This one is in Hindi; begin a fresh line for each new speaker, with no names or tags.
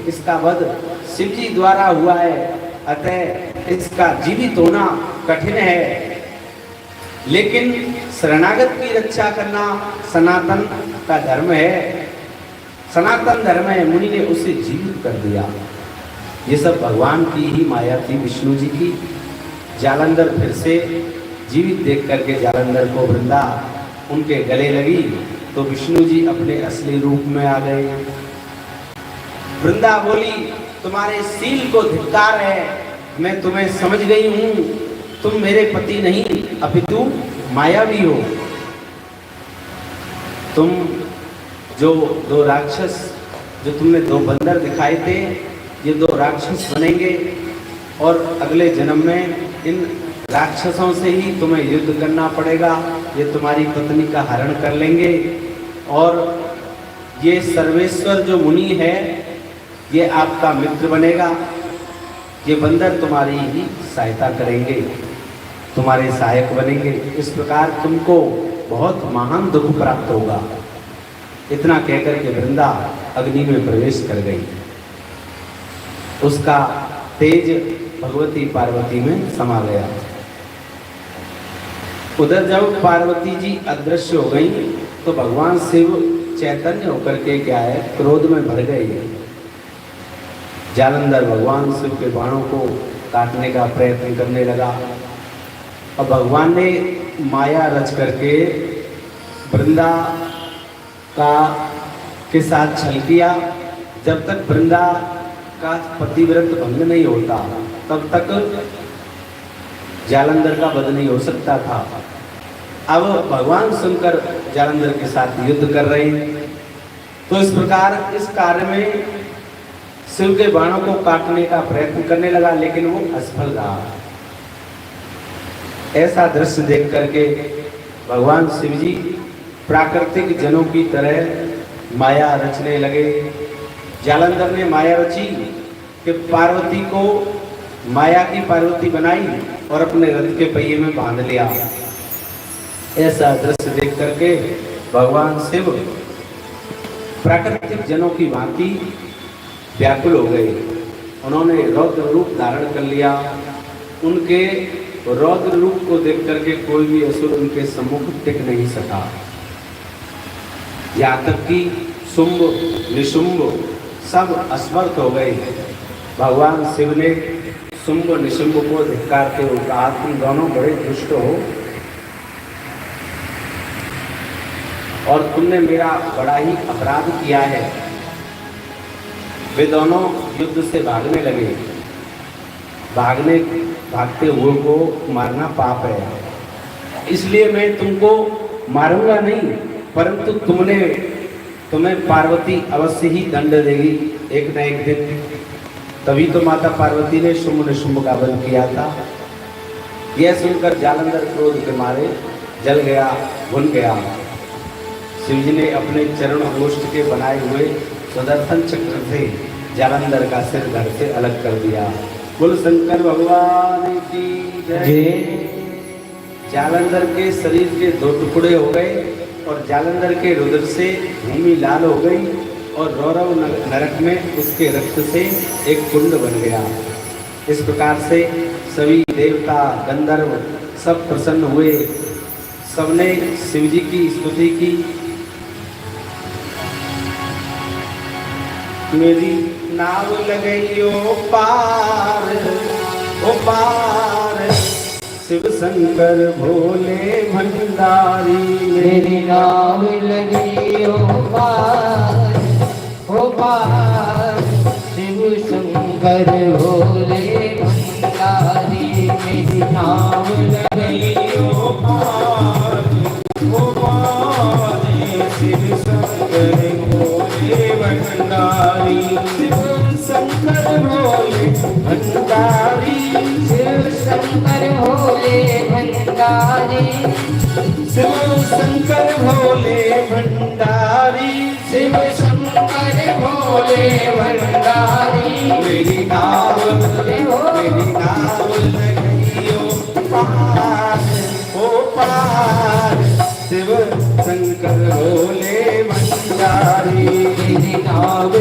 इसका वध शिव जी द्वारा हुआ है, अतः इसका जीवित होना कठिन है। लेकिन शरणागत की रक्षा करना सनातन का धर्म है, सनातन धर्म है। मुनि ने उसे जीवित कर दिया। ये सब भगवान की ही माया थी, विष्णु जी की। जालंधर फिर से जीवित देख करके जालंधर को वृंदा उनके गले लगी तो विष्णु जी अपने असली रूप में आ गए। वृंदा बोली, तुम्हारे शील को धिक्कार है, मैं तुम्हें समझ गई हूं, तुम मेरे पति नहीं अपितु मायावी हो। तुम जो दो राक्षस, जो तुमने दो बंदर दिखाए थे, ये दो राक्षस बनेंगे और अगले जन्म में इन राक्षसों से ही तुम्हें युद्ध करना पड़ेगा। ये तुम्हारी पत्नी का हरण कर लेंगे और ये सर्वेश्वर जो मुनि है ये आपका मित्र बनेगा। ये बंदर तुम्हारी ही सहायता करेंगे, तुम्हारे सहायक बनेंगे। इस प्रकार तुमको बहुत महान दुख प्राप्त होगा। इतना कहकर के वृंदा अग्नि में प्रवेश कर गई। उसका तेज भगवती पार्वती में समा गया। उधर जब पार्वती जी अदृश्य हो गई तो भगवान शिव चैतन्य होकर के क्या है, क्रोध में भर गए। जालंधर भगवान शिव के बाणों को काटने का प्रयत्न करने लगा और भगवान ने माया रच करके वृंदा के साथ छल किया। जब तक वृंदा का पतिव्रत भंग नहीं होता तब तक जालंधर का वध नहीं हो सकता था। अब भगवान शंकर जालंधर के साथ युद्ध कर रहे हैं। तो इस प्रकार इस कार्य में शिव के बाणों को काटने का प्रयत्न करने लगा, लेकिन वो असफल रहा। ऐसा दृश्य देख करके भगवान शिव जी प्राकृतिक जनों की तरह माया रचने लगे। जालंधर ने माया रची कि पार्वती को माया की पार्वती बनाई और अपने रथ के पहिए में बांध लिया। ऐसा दृश्य देख करके भगवान शिव प्राकृतिक जनों की भांति व्याकुल हो गए। उन्होंने रौद्र रूप धारण कर लिया। उनके रौद्र रूप को देख करके कोई भी असुर उनके सम्मुख टिक नहीं सका। यहाँ तक कि शुंभ निशुंभ सब असमर्थ हो गए। भगवान शिव ने शुंभ निशुंभ को धिक्कारते हुए कहा, तुम दोनों बड़े दुष्ट हो और तुमने मेरा बड़ा ही अपराध किया है। वे दोनों युद्ध से भागने लगे। भागते हुए को मारना पाप है, इसलिए मैं तुमको मारूंगा नहीं, परंतु तुम्हें पार्वती अवश्य ही दंड देगी एक न एक दिन। तभी तो माता पार्वती ने शुंभ निशुंभ का वध किया था। यह सुनकर जालंधर क्रोध के मारे जल गया, भुन गया। शिवजी ने अपने चरण गोष्ठ के बनाए हुए सुदर्शन चक्र से जालंधर का सिर धड़ से अलग कर दिया। बोल शंकर भगवान की जय। जालंधर के शरीर के दो टुकड़े हो गए और जालंधर के रुधिर से भूमि लाल हो गई और रौरव नरक में उसके रक्त से एक कुंड बन गया। इस प्रकार से सभी देवता गंधर्व सब प्रसन्न हुए। सबने शिवजी की स्तुति की। मेरी नाव लगइयो पार ओ पार, शिव शंकर भोले भंडारी।
मेरी नाव लगइयो पार ओ पार, शिव शंकर भोले भंडारी। मेरी नाव लगइयो पार ओ पार, शिव शंकर भोले भंडारी। शिव शंकर भोले भंडारी, शिव शंकर भोले भंडारी। शिव शंकर भोले भंडारी, शिव शंकर भोले भंडारी। मेरी नाव लगइयो पार ओ पार, शिव शंकर भोले भंडारी। मेरी नाव